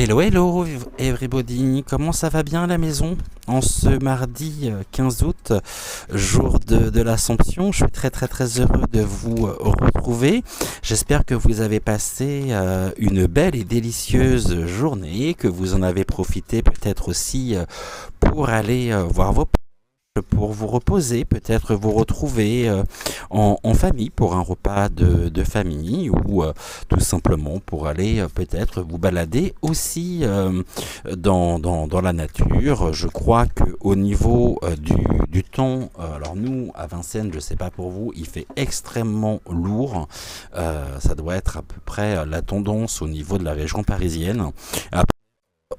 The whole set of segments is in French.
Hello, hello everybody, comment ça va bien à la maison? En ce mardi 15 août, jour de l'Assomption, je suis très heureux de vous retrouver. J'espère que vous avez passé une belle et délicieuse journée, que vous en avez profité peut-être aussi pour aller voir vos pour vous reposer, peut-être vous retrouver en famille pour un repas de famille ou tout simplement pour aller peut-être vous balader aussi dans la nature. Je crois qu'au niveau du temps, alors nous à Vincennes, je ne sais pas pour vous, il fait extrêmement lourd. Ça doit être à peu près la tendance au niveau de la région parisienne.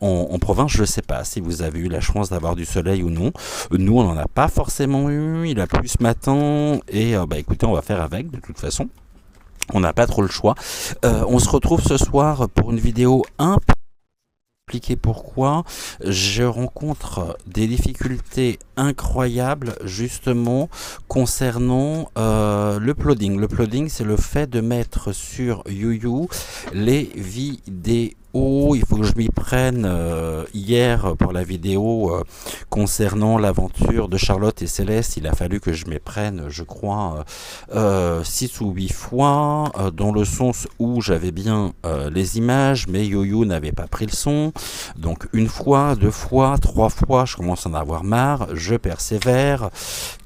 En province, je ne sais pas si vous avez eu la chance d'avoir du soleil ou non. Nous, on n'en a pas forcément eu. Il a plu ce matin. Et écoutez, on va faire avec de toute façon. On n'a pas trop le choix. On se retrouve ce soir pour une vidéo un peu expliquer pourquoi je rencontre des difficultés incroyables justement concernant le uploading. Le uploading, c'est le fait de mettre sur YouYou les vidéos. Il faut que je m'y prenne hier pour la vidéo concernant l'aventure de Charlotte et Céleste. Il a fallu que je m'y prenne, je crois, 6 ou 8 fois, dans le sens où j'avais bien les images, mais YouYou n'avait pas pris le son. Donc une fois, 2 fois, 3 fois, je commence à en avoir marre, je persévère,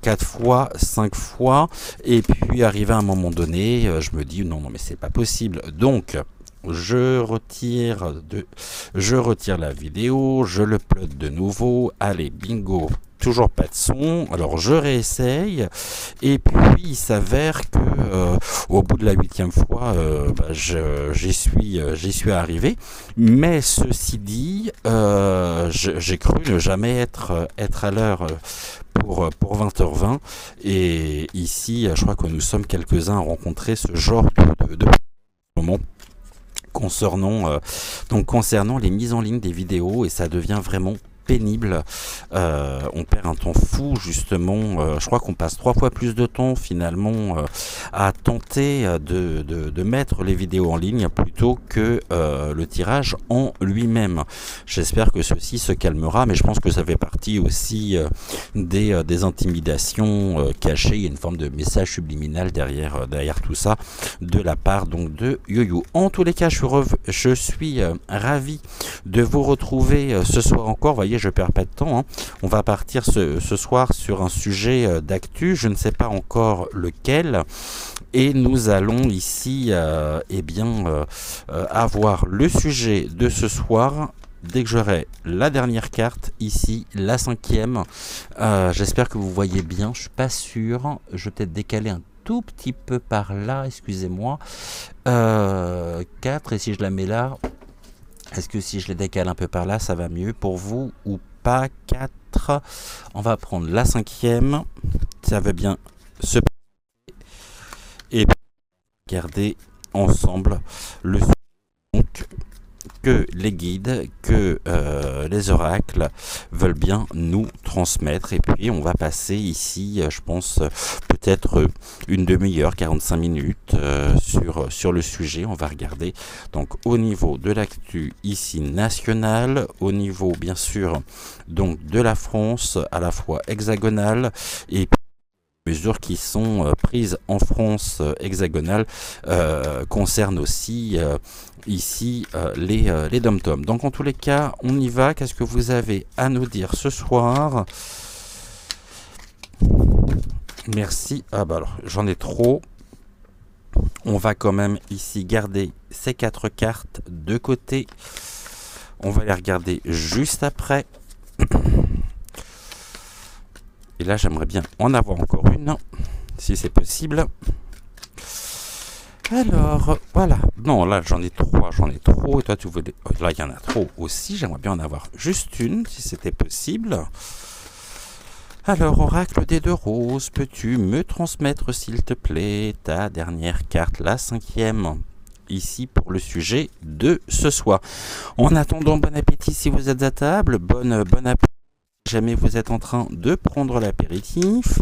4 fois, 5 fois, et puis arrivé à un moment donné, je me dis non mais c'est pas possible. Donc je retire la vidéo, je le upload de nouveau, allez bingo, toujours pas de son, alors je réessaye, et puis il s'avère que au bout de la 8e fois, j'y suis arrivé, mais ceci dit, j'ai cru ne jamais être à l'heure pour 20h20, et ici, je crois que nous sommes quelques-uns à rencontrer ce genre de moment. Concernant les mises en ligne des vidéos, et ça devient vraiment pénible. On perd un temps fou justement. Je crois qu'on passe 3 fois plus de temps finalement à tenter de mettre les vidéos en ligne plutôt que le tirage en lui-même. J'espère que ceci se calmera, mais je pense que ça fait partie aussi des intimidations cachées. Il y a une forme de message subliminal derrière tout ça de la part donc de YouYou. En tous les cas, je suis ravi de vous retrouver ce soir encore. Vous voyez, je perds pas de temps, hein. On va partir ce soir sur un sujet d'actu, je ne sais pas encore lequel, et nous allons ici avoir le sujet de ce soir. Dès que j'aurai la dernière carte, ici, la 5e, j'espère que vous voyez bien, je suis pas sûr, je vais peut-être décaler un tout petit peu par là, excusez-moi, 4, et si je la mets là, est-ce que si je les décale un peu par là, ça va mieux pour vous ou pas? 4, on va prendre la 5e, ça va bien se passer, et regarder ensemble le donc que les guides, que les oracles veulent bien nous transmettre. Et puis on va passer ici, je pense, peut-être une demi-heure, 45 minutes sur le sujet. On va regarder donc au niveau de l'actu ici nationale, au niveau bien sûr donc de la France, à la fois hexagonale, et puis mesures qui sont prises en France hexagonale concernent aussi ici les dom-toms. Donc en tous les cas, on y va. Qu'est-ce que vous avez à nous dire ce soir? Merci. Ah bah alors, j'en ai trop. On va quand même ici garder ces 4 cartes de côté. On va les regarder juste après. Et là, j'aimerais bien en avoir encore une, si c'est possible. Alors, voilà. Non, là, j'en ai trop. Et toi, tu voulais... Là, il y en a trop aussi. J'aimerais bien en avoir juste une, si c'était possible. Alors, oracle des 2 roses, peux-tu me transmettre, s'il te plaît, ta dernière carte, la 5e, ici pour le sujet de ce soir. En attendant, bon appétit si vous êtes à table. Bon appétit. Jamais vous êtes en train de prendre l'apéritif,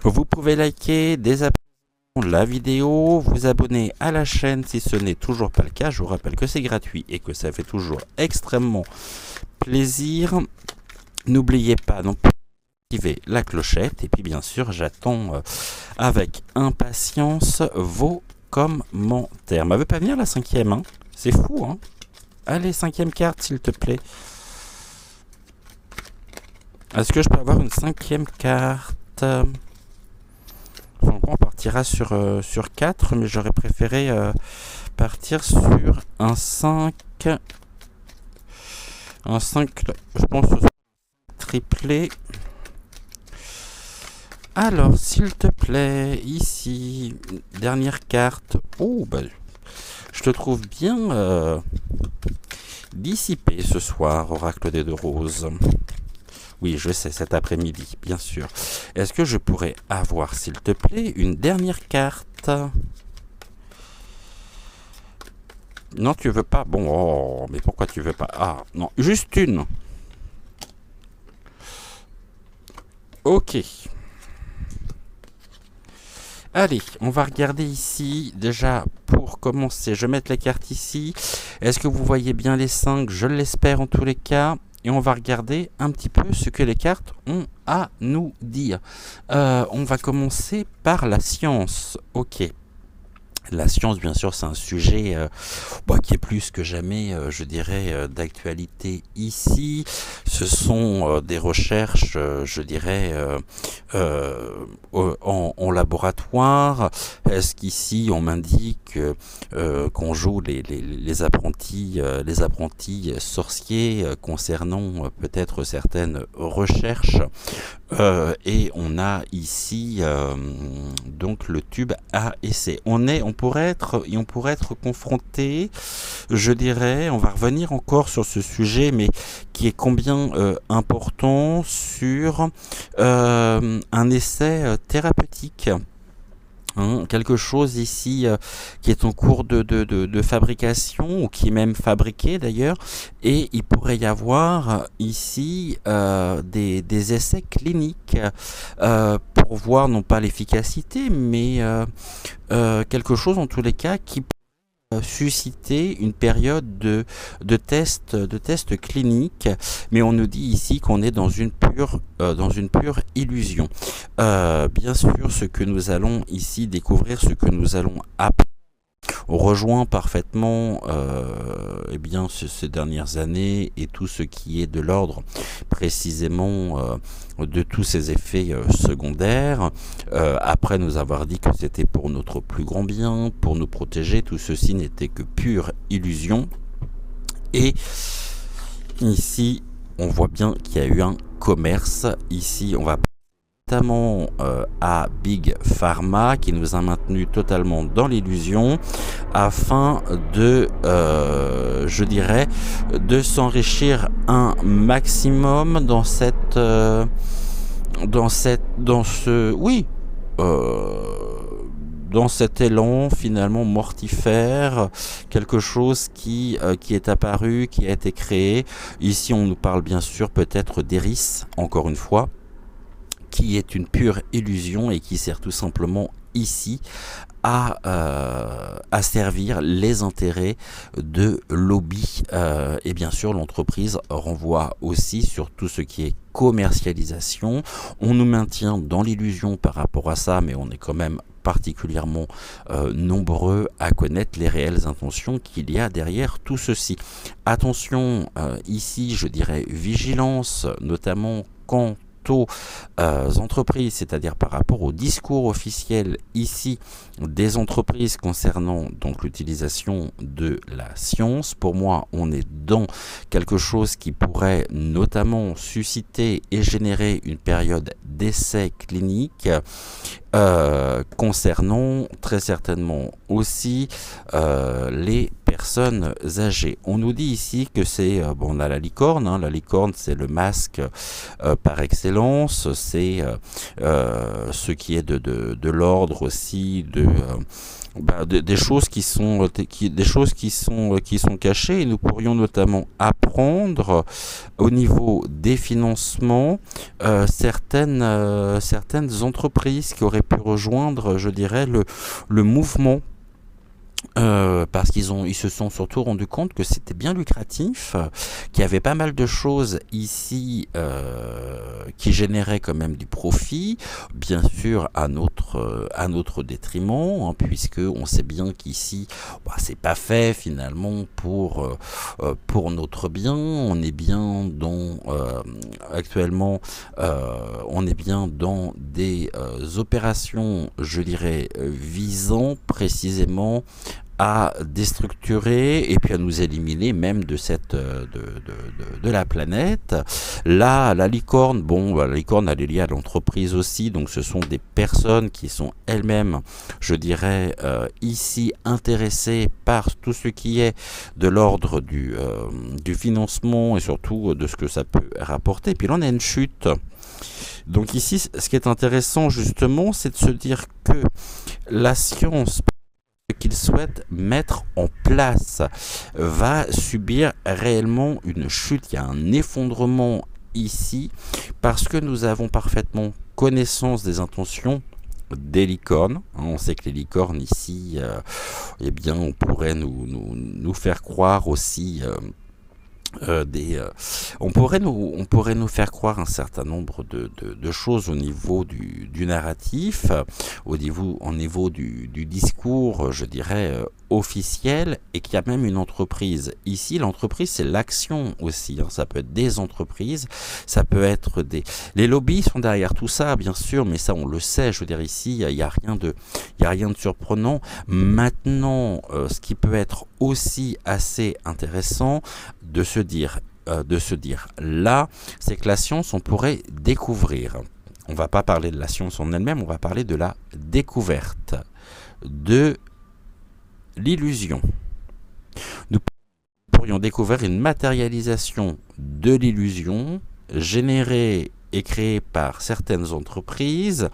vous pouvez liker, la vidéo, vous abonner à la chaîne si ce n'est toujours pas le cas. Je vous rappelle que c'est gratuit et que ça fait toujours extrêmement plaisir. N'oubliez pas non plus d'activer la clochette et puis bien sûr j'attends avec impatience vos commentaires. Ma veut pas venir la cinquième, hein. C'est fou, hein. Allez, cinquième carte s'il te plaît. Est-ce que je peux avoir une cinquième carte? On partira sur 4, mais j'aurais préféré partir sur un 5. Un 5, je pense, triplé. Alors, s'il te plaît, ici, dernière carte. Oh, bah, je te trouve bien dissipé ce soir, Oracle des deux roses. Oui, je sais, cet après-midi, bien sûr. Est-ce que je pourrais avoir, s'il te plaît, une dernière carte? Non, tu veux pas? Bon, oh, mais pourquoi tu veux pas? Ah, non, juste une. Ok. Allez, on va regarder ici, déjà, pour commencer. Je vais mettre les cartes ici. Est-ce que vous voyez bien les 5? Je l'espère en tous les cas. Et on va regarder un petit peu ce que les cartes ont à nous dire. On va commencer par la science. Ok. La science, bien sûr, c'est un sujet qui est plus que jamais, je dirais, d'actualité ici. Ce sont des recherches, je dirais, en laboratoire. Est-ce qu'ici, on m'indique qu'on joue les apprentis sorciers concernant peut-être certaines recherches? Et on a ici donc le tube A et C. On pourrait être confronté, je dirais, on va revenir encore sur ce sujet, mais qui est combien important sur un essai thérapeutique. Quelque chose ici qui est en cours de fabrication ou qui est même fabriqué d'ailleurs, et il pourrait y avoir ici des essais cliniques pour voir non pas l'efficacité mais quelque chose en tous les cas qui peut susciter une période de tests cliniques, mais on nous dit ici qu'on est dans une pure illusion. Bien sûr, ce que nous allons ici découvrir, ce que nous allons apprendre, on rejoint parfaitement ces dernières années et tout ce qui est de l'ordre précisément de tous ces effets secondaires. Après nous avoir dit que c'était pour notre plus grand bien, pour nous protéger, tout ceci n'était que pure illusion. Et ici, on voit bien qu'il y a eu un commerce. Ici, on va notamment à Big Pharma qui nous a maintenu totalement dans l'illusion afin de je dirais de s'enrichir un maximum dans dans cet élan finalement mortifère, quelque chose qui est apparu, qui a été créé. Ici on nous parle bien sûr peut-être d'Eris, encore une fois, qui est une pure illusion et qui sert tout simplement ici à servir les intérêts de lobby. Et bien sûr, l'entreprise renvoie aussi sur tout ce qui est commercialisation. On nous maintient dans l'illusion par rapport à ça, mais on est quand même particulièrement nombreux à connaître les réelles intentions qu'il y a derrière tout ceci. Attention, ici, je dirais vigilance, notamment quand aux entreprises, c'est-à-dire par rapport au discours officiel ici des entreprises concernant donc l'utilisation de la science. Pour moi, on est dans quelque chose qui pourrait notamment susciter et générer une période d'essai clinique concernant très certainement aussi les personnes âgées. On nous dit ici que c'est, on a la licorne, la licorne c'est le masque par excellence, c'est ce qui est de l'ordre aussi des choses qui sont cachées, et nous pourrions notamment apprendre au niveau des financements certaines entreprises qui auraient pu rejoindre, je dirais, le mouvement. Parce ils se sont surtout rendus compte que c'était bien lucratif, qu'il y avait pas mal de choses ici qui généraient quand même du profit, bien sûr à notre détriment, hein, puisque on sait bien qu'ici, bah, c'est pas fait finalement pour notre bien. On est bien dans actuellement, on est bien dans des opérations, je dirais, visant précisément à déstructurer et puis à nous éliminer même de de la planète. Là, la licorne, bon, la licorne elle est liée à l'entreprise aussi, donc ce sont des personnes qui sont elles-mêmes, je dirais, ici intéressées par tout ce qui est de l'ordre du financement et surtout de ce que ça peut rapporter. Et puis là, on a une chute. Donc ici, ce qui est intéressant justement, c'est de se dire que la science qu'il souhaite mettre en place va subir réellement une chute. Il y a un effondrement ici parce que nous avons parfaitement connaissance des intentions des licornes. On sait que les licornes ici, eh bien, on pourrait nous faire croire aussi on pourrait nous faire croire un certain nombre de choses au niveau du narratif, au niveau du discours, je dirais, officiel, et qu'il y a même une entreprise. Ici, l'entreprise, c'est l'action aussi, hein. Ça peut être des entreprises, ça peut être les lobbies sont derrière tout ça, bien sûr, mais ça, on le sait. Je veux dire, ici, il n'y a rien de surprenant. Maintenant, ce qui peut être aussi assez intéressant de se dire là, c'est que la science, on pourrait découvrir. On ne va pas parler de la science en elle-même, on va parler de la découverte de l'illusion. Nous pourrions découvrir une matérialisation de l'illusion générée et créée par certaines entreprises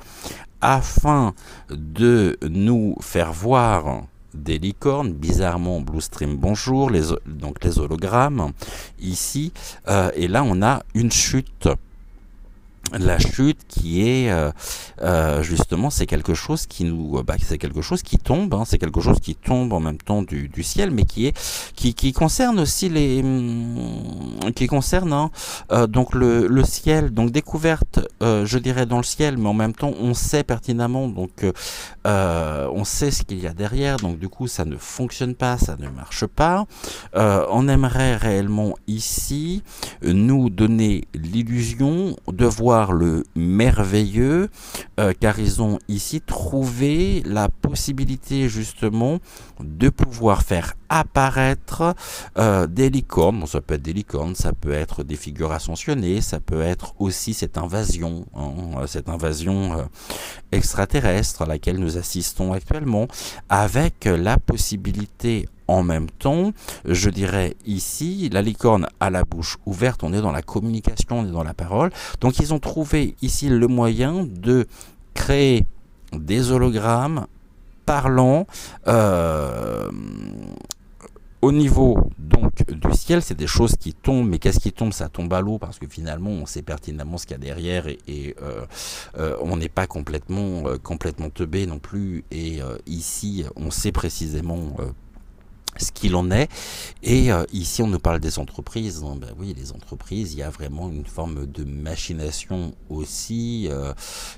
afin de nous faire voir des licornes, bizarrement Blue Stream bonjour, donc les hologrammes ici, et là on a une chute. La chute qui est justement, c'est quelque chose qui c'est quelque chose qui tombe, hein, c'est quelque chose qui tombe en même temps du ciel, mais qui concerne aussi qui concerne donc le ciel, donc découverte, je dirais dans le ciel, mais en même temps on sait pertinemment, donc on sait ce qu'il y a derrière, donc du coup ça ne fonctionne pas, ça ne marche pas. On aimerait réellement ici nous donner l'illusion de voir le merveilleux, car ils ont ici trouvé la possibilité justement de pouvoir faire apparaître des licornes. Bon, ça peut être des licornes, ça peut être des figures ascensionnées, ça peut être aussi cette invasion extraterrestre à laquelle nous assistons actuellement, avec la possibilité en même temps, je dirais ici, la licorne a la bouche ouverte, on est dans la communication, on est dans la parole. Donc ils ont trouvé ici le moyen de créer des hologrammes parlants au niveau donc du ciel. C'est des choses qui tombent, mais qu'est-ce qui tombe? Ça tombe à l'eau, parce que finalement on sait pertinemment ce qu'il y a derrière, et on n'est pas complètement teubé non plus, et ici on sait précisément ce qu'il en est. Et ici on nous parle des entreprises, hein. Ben oui, les entreprises, il y a vraiment une forme de machination aussi,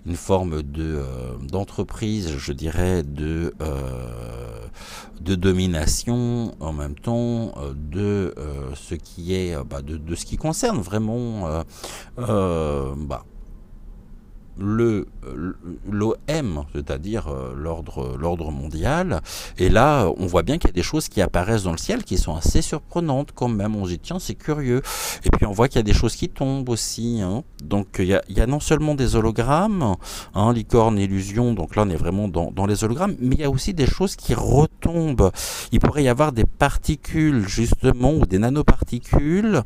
une forme d'entreprise, je dirais, de domination, en même temps de ce qui est de ce qui concerne vraiment l'OM, c'est-à-dire l'ordre mondial. Et là, on voit bien qu'il y a des choses qui apparaissent dans le ciel qui sont assez surprenantes quand même. On se dit, tiens, c'est curieux. Et puis on voit qu'il y a des choses qui tombent aussi, hein. Donc il y a non seulement des hologrammes, hein, licorne, illusion, donc là on est vraiment dans les hologrammes, mais il y a aussi des choses qui retombent. Il pourrait y avoir des particules, justement, ou des nanoparticules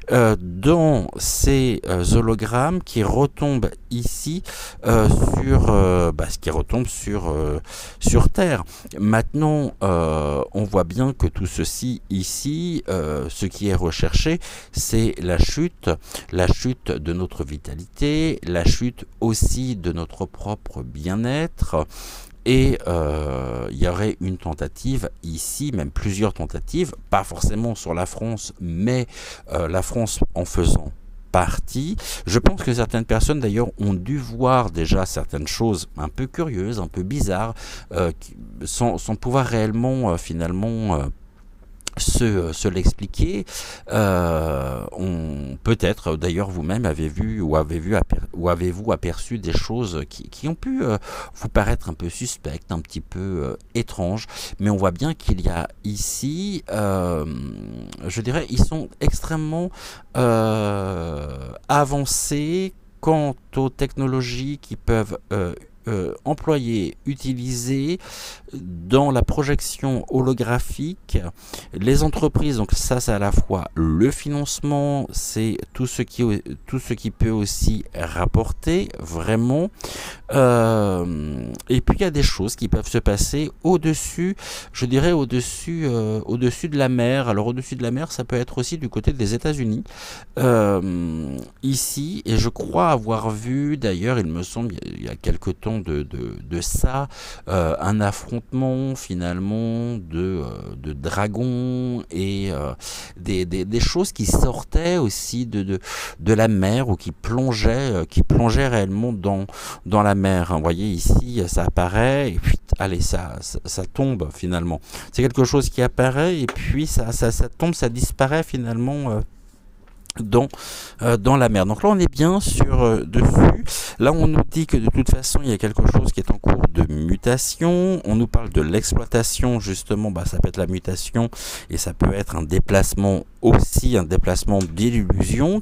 dans ces hologrammes qui retombent ici, aussi ce qui retombe sur Terre. Maintenant, on voit bien que tout ceci ici, ce qui est recherché, c'est la chute de notre vitalité, la chute aussi de notre propre bien-être. Et il y aurait une tentative ici, même plusieurs tentatives, pas forcément sur la France, mais la France en faisant partie. Je pense que certaines personnes d'ailleurs ont dû voir déjà certaines choses un peu curieuses, un peu bizarres, sans pouvoir réellement finalement se l'expliquer. Peut-être d'ailleurs vous-même avez vu ou avez-vous aperçu des choses qui ont pu vous paraître un peu suspectes, un petit peu étranges, mais on voit bien qu'il y a ici, je dirais, ils sont extrêmement avancés quant aux technologies qui peuvent employer, utiliser dans la projection holographique les entreprises. Donc ça, c'est à la fois le financement, c'est tout ce qui peut aussi rapporter vraiment, et puis il y a des choses qui peuvent se passer au-dessus, je dirais au-dessus de la mer. Alors au-dessus de la mer, ça peut être aussi du côté des États-Unis, ici, et je crois avoir vu d'ailleurs, il me semble il y a quelque temps de ça, un affrontement finalement de dragons et des choses qui sortaient aussi de la mer ou qui plongeaient réellement dans la mer. Vous voyez ici, ça apparaît et puis allez, ça tombe finalement. C'est quelque chose qui apparaît et puis ça tombe, ça disparaît finalement dans la mer. Donc là on est bien sur dessus. Là on nous dit que de toute façon il y a quelque chose qui est en cours de mutation. On nous parle de l'exploitation justement, ça peut être la mutation et ça peut être un déplacement aussi, un déplacement d'illusion,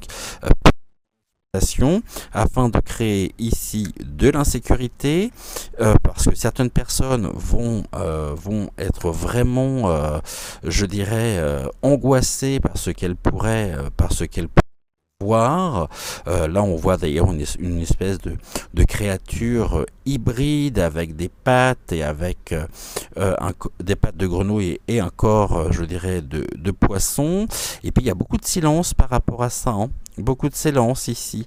afin de créer ici de l'insécurité, parce que certaines personnes vont être vraiment, je dirais, angoissées par ce qu'elles pourraient voir. Là on voit d'ailleurs une espèce de créature hybride avec des pattes et avec des pattes de grenouille et un corps, je dirais, de poisson. Et puis il y a beaucoup de silence par rapport à ça, hein. Beaucoup de silence ici.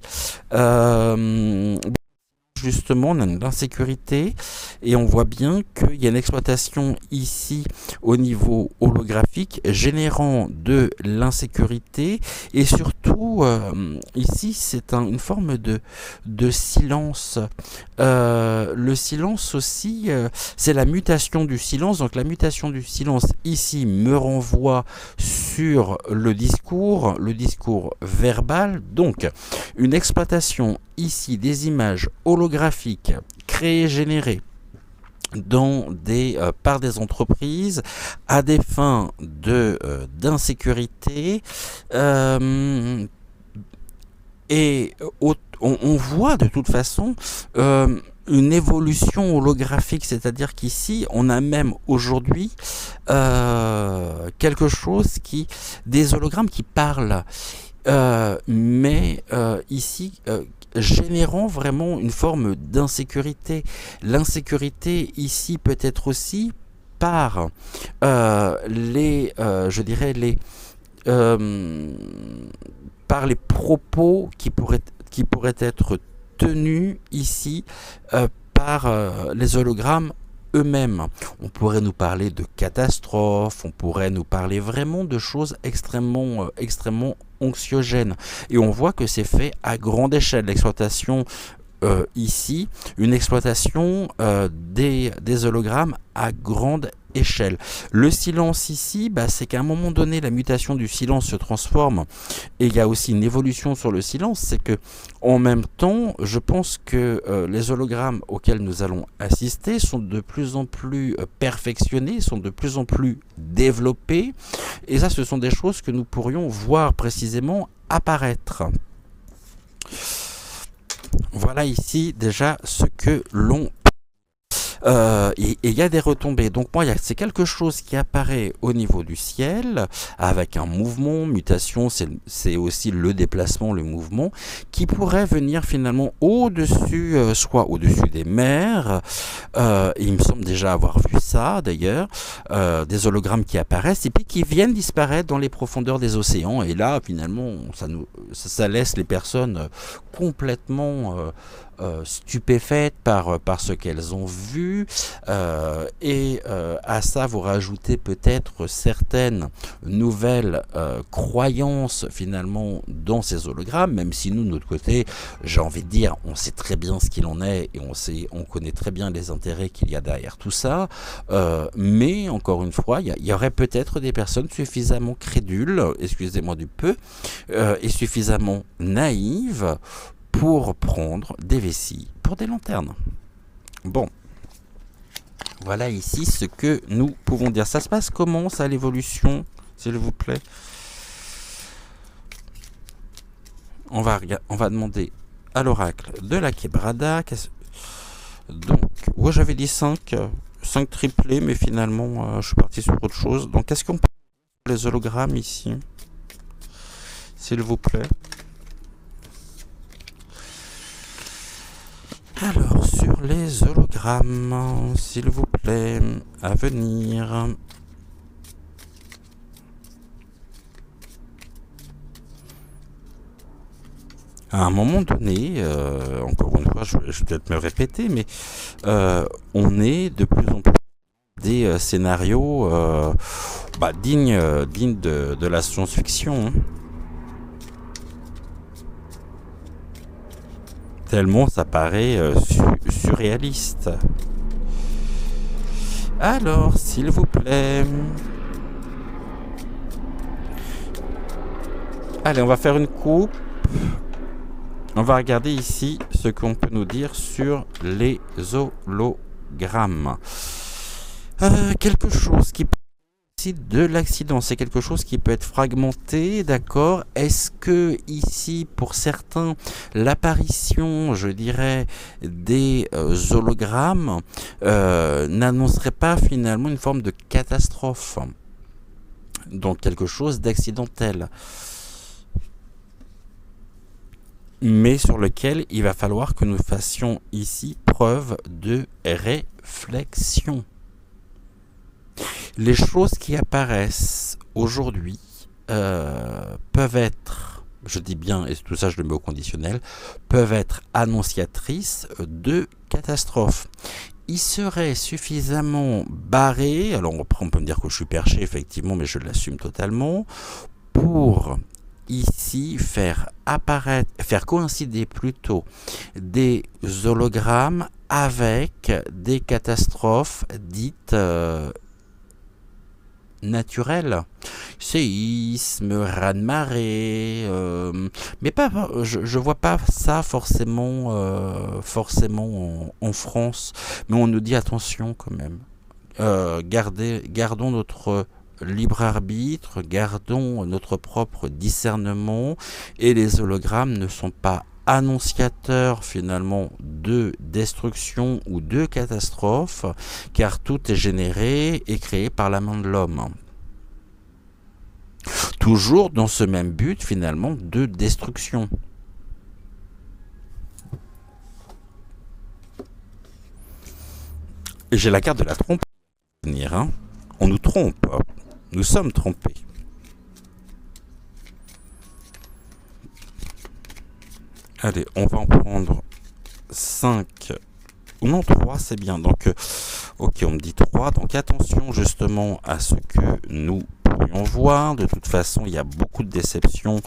Justement, on a de l'insécurité et on voit bien qu'il y a une exploitation ici au niveau holographique générant de l'insécurité et surtout ici c'est une forme de silence. Le silence aussi, c'est la mutation du silence. Donc la mutation du silence ici me renvoie sur le discours verbal. Donc une exploitation ici des images holographiques créées, générées par des entreprises à des fins d'insécurité, et on voit de toute façon une évolution holographique, c'est-à-dire qu'ici on a même aujourd'hui quelque chose des hologrammes qui parlent, mais ici générant vraiment une forme d'insécurité. L'insécurité ici peut être aussi par je dirais par les propos qui pourraient être tenus ici par les hologrammes eux-mêmes. On pourrait nous parler de catastrophes, on pourrait nous parler vraiment de choses extrêmement anxiogènes. Et on voit que c'est fait à grande échelle. L'exploitation ici, une exploitation des hologrammes à grande échelle. Le silence ici, c'est qu'à un moment donné, la mutation du silence se transforme et il y a aussi une évolution sur le silence. C'est que en même temps, je pense que les hologrammes auxquels nous allons assister sont de plus en plus perfectionnés, sont de plus en plus développés. Et ça, ce sont des choses que nous pourrions voir précisément apparaître. Voilà ici déjà ce que l'on Et il y a des retombées. Donc moi, c'est quelque chose qui apparaît au niveau du ciel, avec un mouvement, mutation, c'est aussi le déplacement, le mouvement, qui pourrait venir finalement au-dessus, soit au-dessus des mers, et il me semble déjà avoir vu ça d'ailleurs, des hologrammes qui apparaissent et puis qui viennent disparaître dans les profondeurs des océans. Et là, finalement, ça laisse les personnes complètement stupéfaites par ce qu'elles ont vu. À ça, vous rajoutez peut-être certaines nouvelles croyances finalement dans ces hologrammes, même si nous, de notre côté, j'ai envie de dire, on sait très bien ce qu'il en est et on connaît très bien les intérêts qu'il y a derrière tout ça. Mais encore une fois, il y aurait peut-être des personnes suffisamment crédules, excusez-moi du peu, et suffisamment naïves pour prendre des vessies pour des lanternes. Bon, voilà ici ce que nous pouvons dire. Ça se passe comment, ça, l'évolution, s'il vous plaît? On va demander à l'oracle de la Quebrada. Donc, ouais, j'avais dit 5 triplés, mais finalement, je suis parti sur autre chose. Donc, est-ce qu'on peut les hologrammes ici, s'il vous plaît? Alors, sur les hologrammes, s'il vous plaît, à venir. À un moment donné, encore une fois, je vais peut-être me répéter, mais on est de plus en plus des scénarios dignes de la science-fiction. Hein. Tellement ça paraît surréaliste. Alors, s'il vous plaît. Allez, on va faire une coupe. On va regarder ici ce qu'on peut nous dire sur les hologrammes. Quelque chose qui de l'accident, c'est quelque chose qui peut être fragmenté, d'accord. Est-ce que ici, pour certains, l'apparition, je dirais, des hologrammes n'annoncerait pas finalement une forme de catastrophe, donc quelque chose d'accidentel, mais sur lequel il va falloir que nous fassions ici preuve de réflexion. Les choses qui apparaissent aujourd'hui peuvent être, je dis bien, et tout ça je le mets au conditionnel, peuvent être annonciatrices de catastrophes. Il serait suffisamment barré, alors après on peut me dire que je suis perché effectivement, mais je l'assume totalement, pour ici faire coïncider plutôt des hologrammes avec des catastrophes dites naturel, séisme, raz-de-marée, mais pas, je vois pas ça forcément en France, mais on nous dit attention quand même, gardons notre libre arbitre, gardons notre propre discernement, et les hologrammes ne sont pas annonciateur finalement de destruction ou de catastrophe, car tout est généré et créé par la main de l'homme. Toujours dans ce même but finalement de destruction. Et j'ai la carte de la trompe. Hein. On nous trompe. Nous sommes trompés. Allez, on va en prendre 5. Ou non, 3, c'est bien. Donc, ok, on me dit 3. Donc, attention justement à ce que nous pourrions voir. De toute façon, il y a beaucoup de déceptions.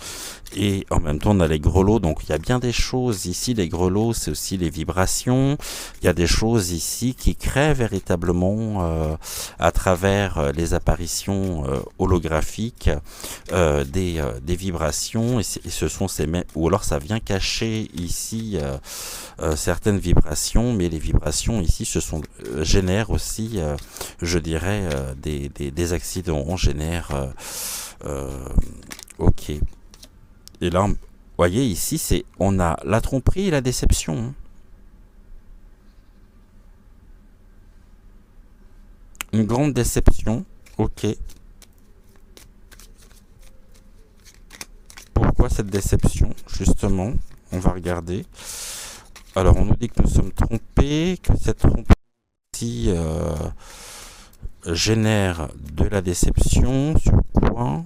Et en même temps, on a les grelots. Donc, il y a bien des choses ici. Les grelots, c'est aussi les vibrations. Il y a des choses ici qui créent véritablement, à travers les apparitions holographiques, des vibrations. Et ce sont ou alors ça vient cacher ici certaines vibrations. Mais les vibrations ici génèrent aussi, je dirais, des accidents. On génère... ok. Et là, vous voyez, ici, on a la tromperie et la déception. Une grande déception. Ok. Pourquoi cette déception, justement? On va regarder. Alors, on nous dit que nous sommes trompés, que cette tromperie génère de la déception. Sur quoi?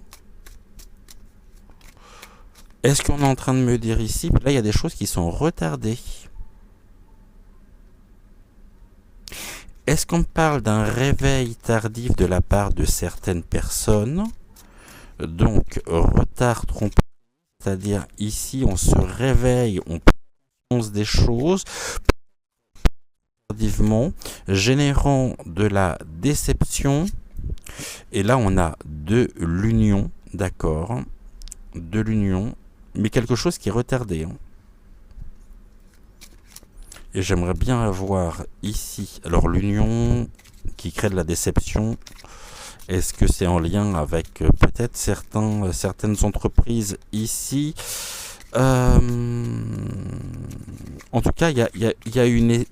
Est-ce qu'on est en train de me dire ici, là il y a des choses qui sont retardées. Est-ce qu'on parle d'un réveil tardif de la part de certaines personnes? Donc retard trompé, c'est-à-dire ici on se réveille, on pense des choses tardivement, générant de la déception. Et là on a de l'union, d'accord, de l'union, mais quelque chose qui est retardé. Et j'aimerais bien avoir ici, alors l'union qui crée de la déception, est-ce que c'est en lien avec peut-être certaines entreprises ici? En tout cas, il y a une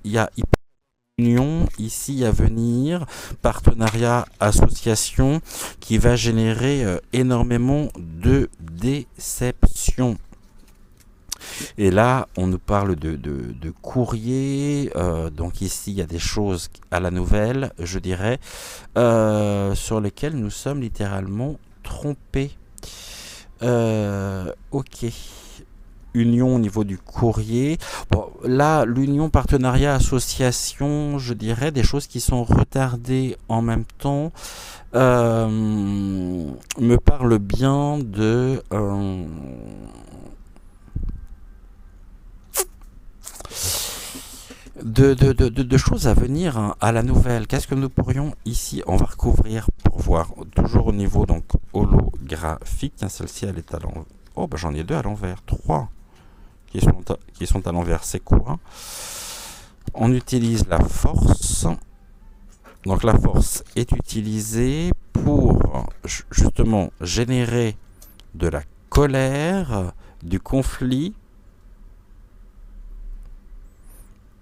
union ici à venir, partenariat, association, qui va générer énormément de déception. Et là, on nous parle de courrier. Donc ici, il y a des choses à la nouvelle, je dirais, sur lesquelles nous sommes littéralement trompés. Ok. Union au niveau du courrier. Bon, là, l'union, partenariat, association, je dirais, des choses qui sont retardées en même temps, me parle bien de choses à venir, hein, à la nouvelle. Qu'est-ce que nous pourrions ici, on va recouvrir pour voir, toujours au niveau donc holographique. Tiens, celle-ci elle est à l'envers. Oh bah j'en ai deux à l'envers, trois qui sont à l'envers. C'est quoi? On utilise la force. Donc la force est utilisée pour justement générer de la colère, du conflit.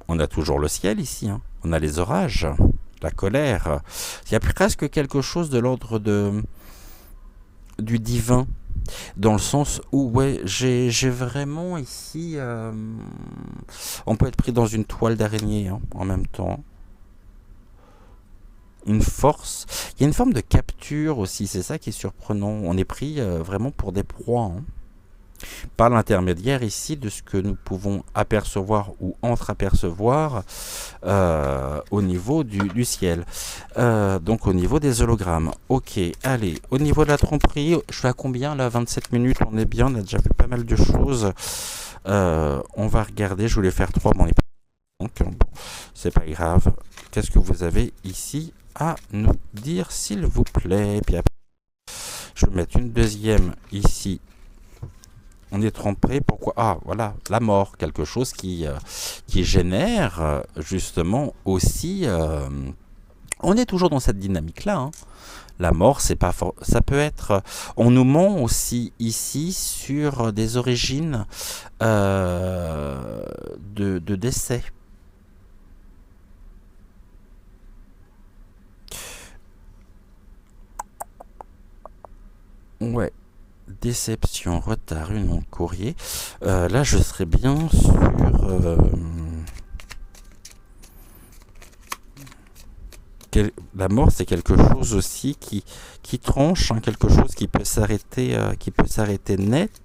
On a toujours le ciel ici, hein. On a les orages, la colère. Il y a presque quelque chose de l'ordre du divin, dans le sens où ouais, j'ai vraiment ici, on peut être pris dans une toile d'araignée, hein, en même temps. Une force. Il y a une forme de capture aussi, c'est ça qui est surprenant. On est pris vraiment pour des proies, hein, par l'intermédiaire ici de ce que nous pouvons apercevoir ou entre-apercevoir au niveau du ciel. Donc au niveau des hologrammes. Ok, allez, au niveau de la tromperie, je suis à combien là? 27 minutes, on est bien, on a déjà fait pas mal de choses. On va regarder, je voulais faire 3, mais on est pas. Donc bon, c'est pas grave. Qu'est-ce que vous avez ici à nous dire, s'il vous plaît? Puis après, je vais mettre une deuxième ici. On est trompé, pourquoi? Ah, voilà, la mort, quelque chose qui génère justement aussi. On est toujours dans cette dynamique-là, hein. La mort, c'est pas ça peut être. On nous ment aussi ici sur des origines de décès. Ouais. Déception, retard, union de courrier. Là, je serais bien sur la mort, c'est quelque chose aussi qui tranche, hein, quelque chose qui peut s'arrêter, net.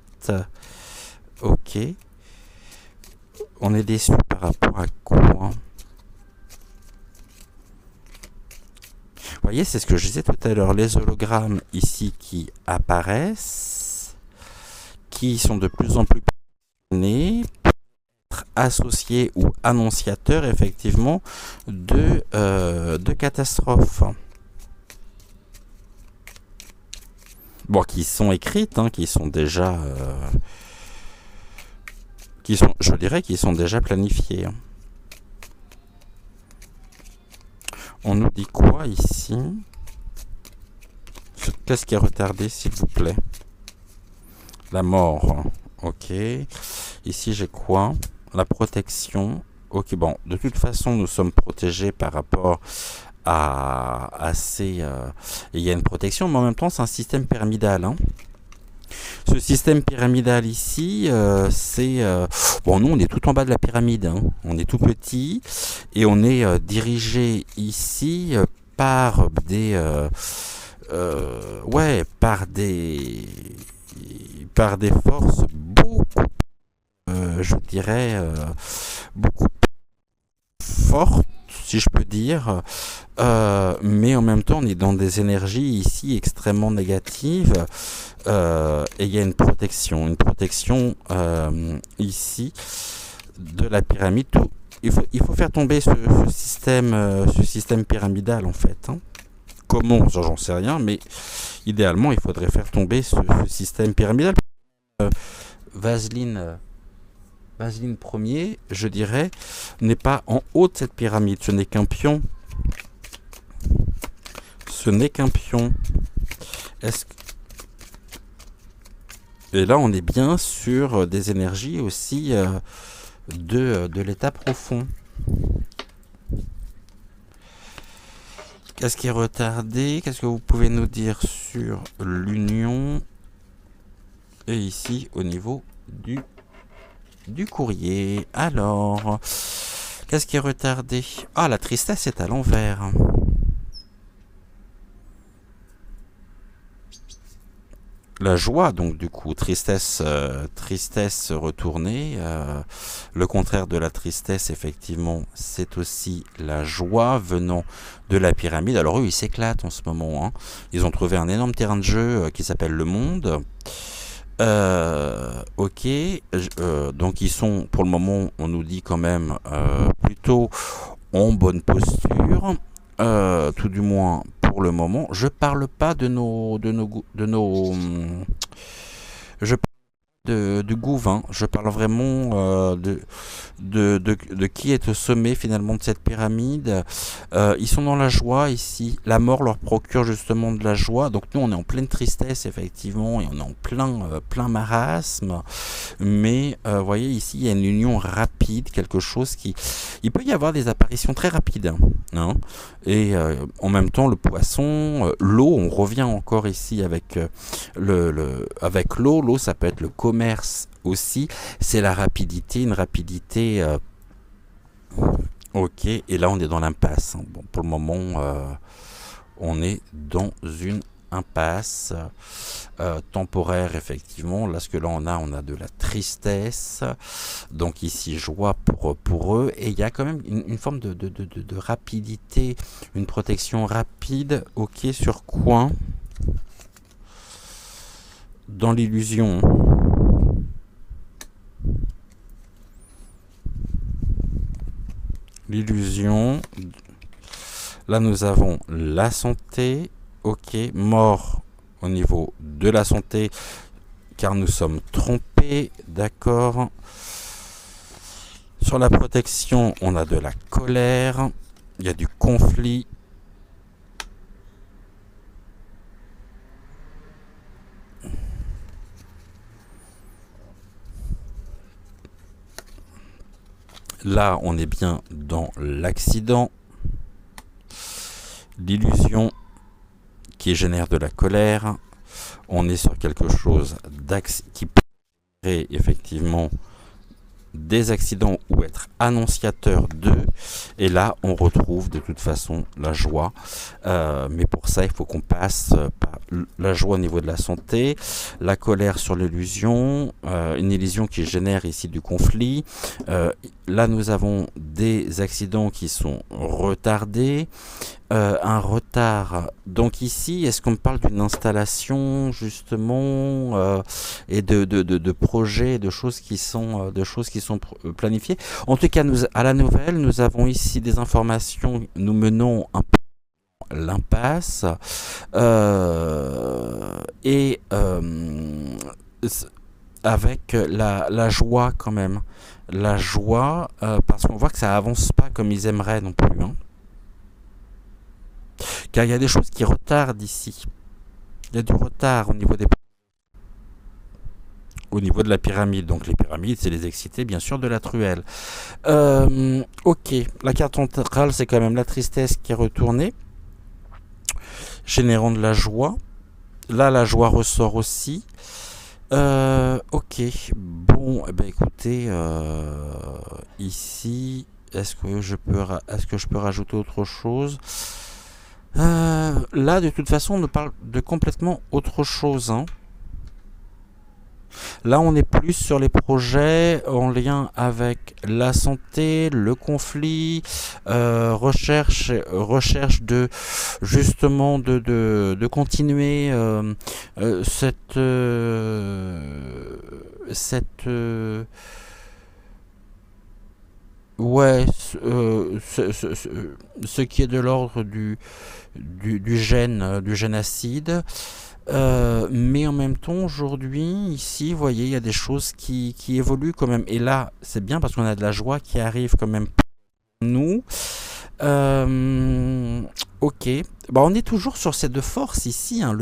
Ok. On est déçu par rapport à quoi? Vous voyez, c'est ce que je disais tout à l'heure, les hologrammes ici qui apparaissent, qui sont de plus en plus nés, associés ou annonciateurs effectivement de catastrophes. Bon, qui sont écrites, hein, qui sont déjà, je dirais, qui sont déjà planifiées. On nous dit quoi ici? Qu'est-ce qui est retardé, s'il vous plaît? La mort. Ok. Ici, j'ai quoi? La protection. Ok, bon. De toute façon, nous sommes protégés par rapport assez... et il y a une protection, mais en même temps, c'est un système pyramidal, hein. Ce système pyramidal ici, c'est... bon, nous, on est tout en bas de la pyramide, hein. On est tout petit, et on est dirigé ici par des... ouais, par des forces beaucoup, je dirais, beaucoup fortes, si je peux dire, mais en même temps, on est dans des énergies ici extrêmement négatives, et il y a une protection ici de la pyramide. Il faut faire tomber ce système pyramidal en fait, hein. Comment, ça j'en sais rien, mais idéalement, il faudrait faire tomber ce système pyramidal. Euh, Vaseline, Vaseline premier, je dirais, n'est pas en haut de cette pyramide. Ce n'est qu'un pion. Ce n'est qu'un pion. Est-ce que... Et là, on est bien sur des énergies aussi de l'état profond. Qu'est-ce qui est retardé? Qu'est-ce que vous pouvez nous dire sur l'union? Et ici, au niveau du courrier. Alors, qu'est-ce qui est retardé? Ah, la tristesse est à l'envers. La joie, donc du coup, tristesse retournée. Le contraire de la tristesse, effectivement, c'est aussi la joie venant de la pyramide. Alors eux, ils s'éclatent en ce moment, hein. Ils ont trouvé un énorme terrain de jeu qui s'appelle le monde. Ok, donc ils sont, pour le moment, on nous dit quand même plutôt en bonne posture. Tout du moins pour le moment. Je parle pas de je parle du gouv, hein. Je parle vraiment de qui est au sommet finalement de cette pyramide. Ils sont dans la joie ici. La mort leur procure justement de la joie. Donc nous on est en pleine tristesse effectivement et on est en plein marasme. Mais vous voyez ici il y a une union rapide, quelque chose qui... Il peut y avoir des apparitions très rapides, hein. Et en même temps le poisson, l'eau, on revient encore ici avec avec l'eau. L'eau ça peut être le commerce aussi, c'est la rapidité, une rapidité ok, et là on est dans l'impasse, hein. Bon, pour le moment on est dans une impasse temporaire effectivement. Là ce que là on a de la tristesse, donc ici joie pour eux, et il y a quand même une forme de rapidité, une protection rapide, ok, sur quoi? Dans l'illusion. L'illusion. Là, nous avons la santé. Ok, mort au niveau de la santé, car nous sommes trompés. D'accord. Sur la protection, on a de la colère. Il y a du conflit. Là, on est bien dans l'accident, l'illusion qui génère de la colère. On est sur quelque chose qui peut créer effectivement des accidents ou être annonciateur d'eux. Et là, on retrouve de toute façon la joie. Mais pour ça, il faut qu'on passe par la joie au niveau de la santé, la colère sur l'illusion, une illusion qui génère ici du conflit. Là, nous avons des accidents qui sont retardés. Un retard. Donc ici, est-ce qu'on parle d'une installation justement et de projets, de choses qui sont planifiées? En tout cas, à la nouvelle, nous avons ici des informations. Nous menons un peu l'impasse et avec la joie quand même. La joie parce qu'on voit que ça avance pas comme ils aimeraient non plus, hein. Car il y a des choses qui retardent ici. Il y a du retard au niveau des... au niveau de la pyramide. Donc les pyramides, c'est les excités, bien sûr, de la truelle. Ok, la carte centrale, c'est quand même la tristesse qui est retournée, générant de la joie. Là, la joie ressort aussi. Ok, bon, eh ben, écoutez, ici, est-ce que je peux rajouter autre chose? Là, de toute façon, on nous parle de complètement autre chose, hein. Là, on est plus sur les projets en lien avec la santé, le conflit, recherche de justement de continuer ouais, ce qui est de l'ordre du gène acide. Mais en même temps, aujourd'hui, ici, vous voyez, il y a des choses qui évoluent quand même. Et là, c'est bien parce qu'on a de la joie qui arrive quand même pour nous. Ok. Bah, on est toujours sur ces deux forces ici, hein.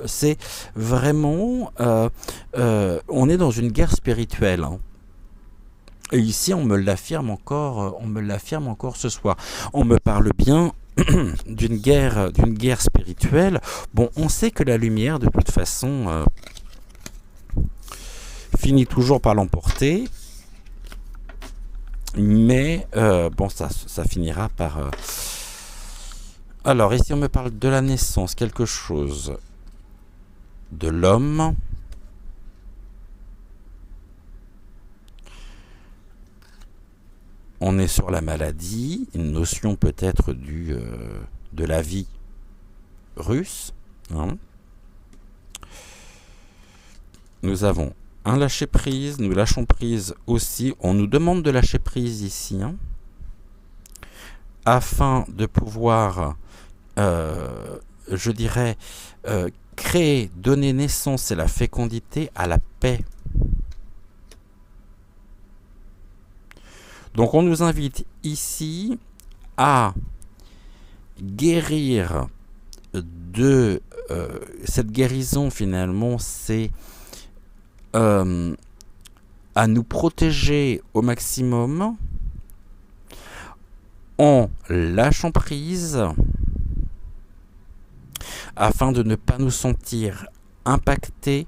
C'est vraiment... on est dans une guerre spirituelle, hein. Et ici, on me l'affirme encore ce soir. On me parle bien d'une guerre spirituelle. Bon, on sait que la lumière, de toute façon, finit toujours par l'emporter, mais bon, ça finira par... Alors, ici, on me parle de la naissance, quelque chose de l'homme. On est sur la maladie, une notion peut-être de la vie russe, hein. Nous avons un lâcher-prise, nous lâchons prise aussi. On nous demande de lâcher prise ici, hein, afin de pouvoir, je dirais, créer, donner naissance et la fécondité à la paix. Donc on nous invite ici à guérir de cette guérison, finalement, c'est à nous protéger au maximum en lâchant prise afin de ne pas nous sentir impactés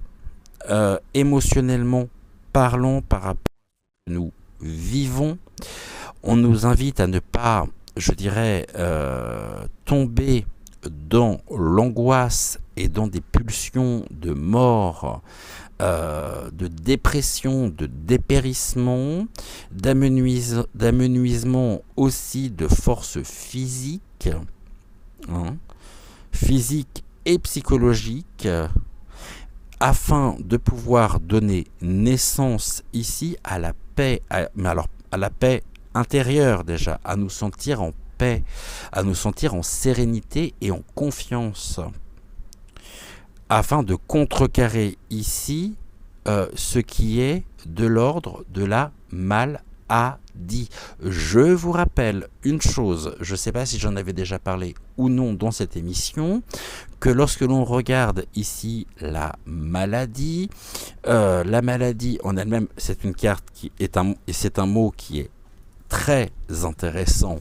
émotionnellement parlant par rapport à ce que nous vivons. On nous invite à ne pas, je dirais, tomber dans l'angoisse et dans des pulsions de mort, de dépression, de dépérissement, d'amenuisement aussi de forces physiques, hein, physiques et psychologiques, afin de pouvoir donner naissance ici à la paix, mais alors à la paix intérieure déjà, à nous sentir en paix, à nous sentir en sérénité et en confiance, afin de contrecarrer ici ce qui est de l'ordre de la maladie. Je vous rappelle une chose, je ne sais pas si j'en avais déjà parlé ou non dans cette émission, que lorsque l'on regarde ici la maladie en elle-même, c'est une carte et c'est un mot qui est très intéressant.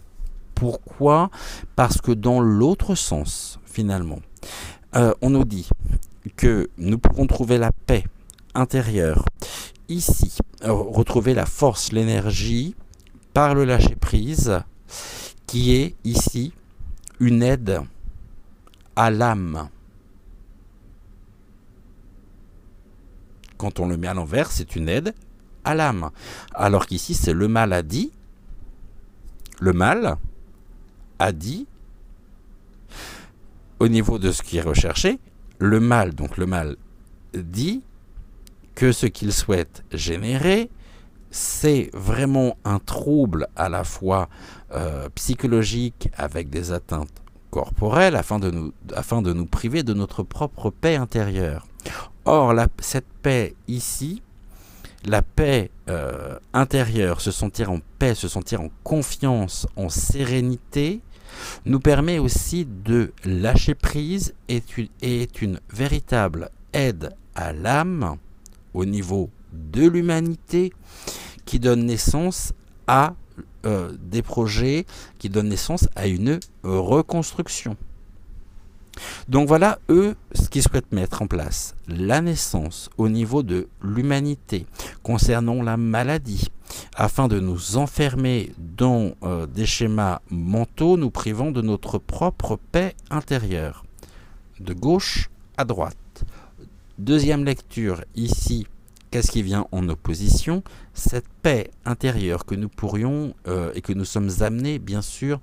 Pourquoi ? Parce que dans l'autre sens, finalement, on nous dit que nous pouvons trouver la paix intérieure ici, retrouver la force, l'énergie par le lâcher-prise, qui est ici une aide à l'âme. Quand on le met à l'envers, c'est une aide à l'âme. Alors qu'ici, c'est le mal a dit. Le mal a dit, au niveau de ce qui est recherché, le mal dit que ce qu'il souhaite générer, c'est vraiment un trouble à la fois psychologique avec des atteintes corporelles afin de nous priver de notre propre paix intérieure. Or, cette paix ici, la paix intérieure, se sentir en paix, se sentir en confiance, en sérénité, nous permet aussi de lâcher prise et est une véritable aide à l'âme au niveau de l'humanité qui donnent naissance à des projets, qui donnent naissance à une reconstruction. Donc voilà, eux, ce qu'ils souhaitent mettre en place. La naissance au niveau de l'humanité, concernant la maladie, afin de nous enfermer dans des schémas mentaux, nous privant de notre propre paix intérieure. De gauche à droite. Deuxième lecture, ici, qu'est-ce qui vient en opposition? Cette paix intérieure que nous pourrions et que nous sommes amenés, bien sûr,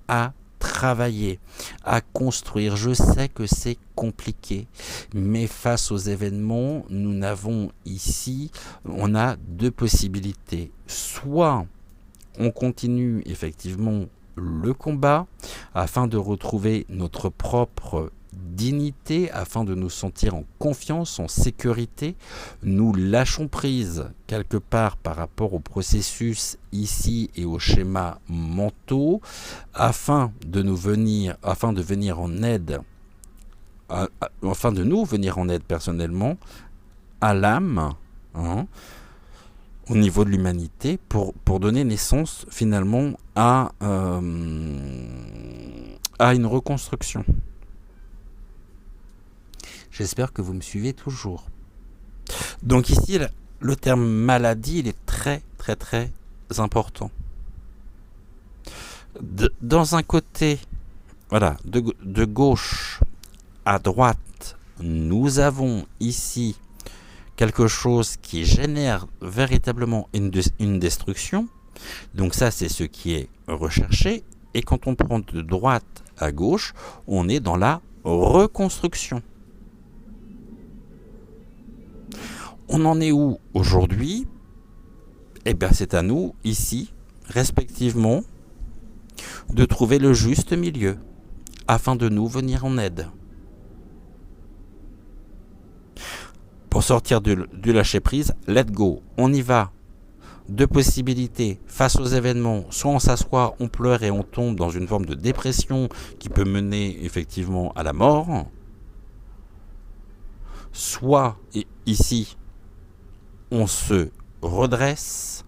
à travailler, à construire. Je sais que c'est compliqué, mais face aux événements, nous n'avons ici, on a deux possibilités. Soit on continue effectivement le combat afin de retrouver notre propre dignité, afin de nous sentir en confiance, en sécurité. Nous lâchons prise quelque part par rapport au processus ici et aux schémas mentaux, afin de venir en aide, afin de nous venir en aide personnellement à l'âme, au niveau de l'humanité, pour donner naissance finalement à une reconstruction. J'espère que vous me suivez toujours. Donc ici, le terme maladie, il est très très très important. Dans un côté, voilà, de gauche à droite, nous avons ici quelque chose qui génère véritablement une destruction. Donc ça, c'est ce qui est recherché. Et quand on prend de droite à gauche, on est dans la reconstruction. On en est où aujourd'hui? Eh bien, c'est à nous, ici, respectivement, de trouver le juste milieu, afin de nous venir en aide. Pour sortir du lâcher-prise, let go, on y va. Deux possibilités, face aux événements, soit on s'assoit, on pleure et on tombe dans une forme de dépression qui peut mener effectivement à la mort, soit, et ici, on se redresse,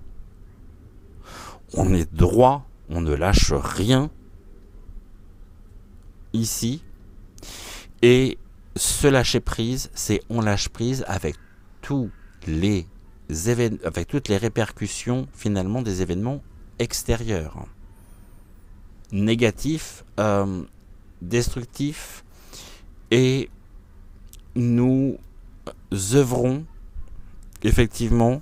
on est droit, on ne lâche rien, ici, et se lâcher prise, c'est on lâche prise avec tous les avec toutes les répercussions finalement des événements extérieurs, négatifs, destructifs, et nous œuvrons effectivement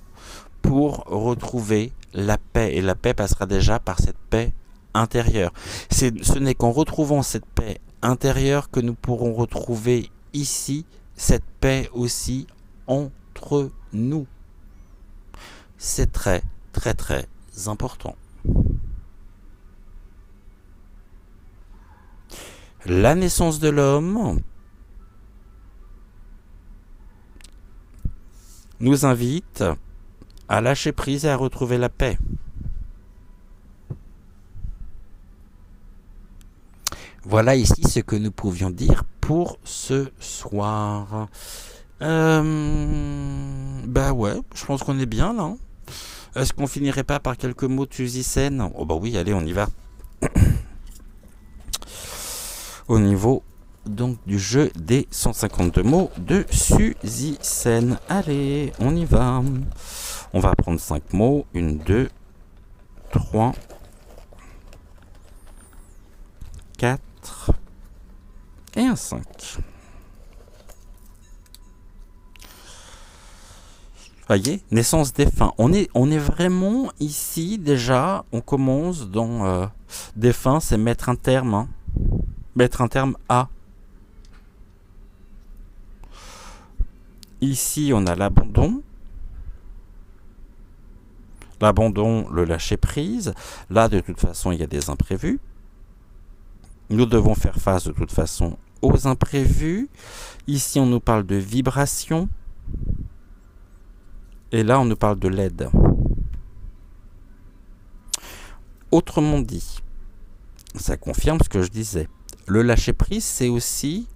pour retrouver la paix, et la paix passera déjà par cette paix intérieure. Ce n'est qu'en retrouvant cette paix intérieure que nous pourrons retrouver ici cette paix aussi entre nous. C'est très très très important. La naissance de l'homme nous invite à lâcher prise et à retrouver la paix. Voilà ici ce que nous pouvions dire pour ce soir. Bah ouais, je pense qu'on est bien là. Est-ce qu'on finirait pas par quelques mots de Suzy Sen? Oh bah oui, allez, on y va. Au niveau donc du jeu des 152 mots de Suzy Sen. Allez, on y va. On va prendre 5 mots. 1, 2, 3, 4 et un 5. Voyez, naissance défunt. On est vraiment ici déjà, on commence dans défunt, c'est mettre un terme. Hein. Mettre un terme à. Ici, on a l'abandon. L'abandon, le lâcher prise. Là, de toute façon, il y a des imprévus. Nous devons faire face de toute façon aux imprévus. Ici, on nous parle de vibration. Et là, on nous parle de l'aide. Autrement dit, ça confirme ce que je disais. Le lâcher-prise, c'est aussi,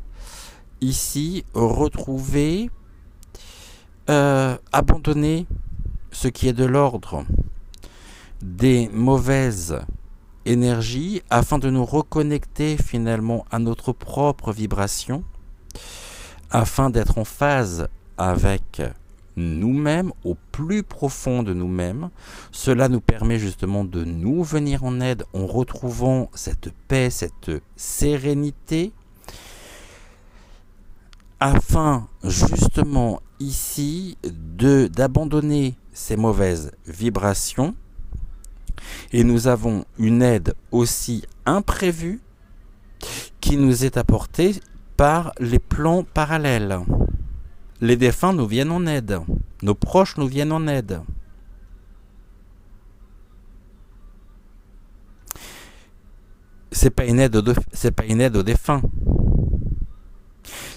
ici, retrouver abandonner ce qui est de l'ordre des mauvaises énergies afin de nous reconnecter finalement à notre propre vibration, afin d'être en phase avec nous-mêmes, au plus profond de nous-mêmes. Cela nous permet justement de nous venir en aide en retrouvant cette paix, cette sérénité, afin justement ici d'abandonner ces mauvaises vibrations. Et nous avons une aide aussi imprévue qui nous est apportée par les plans parallèles. Les défunts nous viennent en aide. Nos proches nous viennent en aide. C'est pas une aide aux défunts.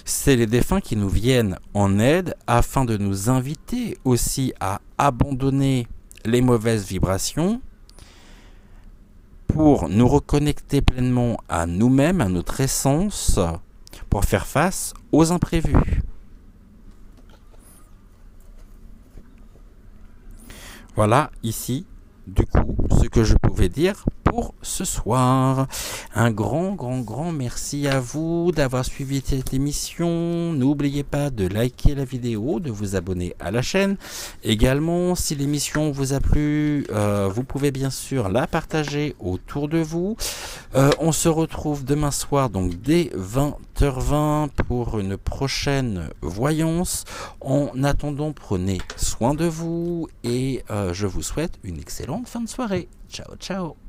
C'est les défunts qui nous viennent en aide afin de nous inviter aussi à abandonner les mauvaises vibrations pour nous reconnecter pleinement à nous-mêmes, à notre essence, pour faire face aux imprévus. Voilà ici, du coup, ce que je pouvais dire pour ce soir. Un grand merci à vous d'avoir suivi cette émission. N'oubliez pas de liker la vidéo, de vous abonner à la chaîne. Également, si l'émission vous a plu, vous pouvez bien sûr la partager autour de vous. On se retrouve demain soir, donc dès 20h20 pour une prochaine voyance. En attendant, prenez soin de vous et je vous souhaite une excellente fin de soirée. Ciao, ciao.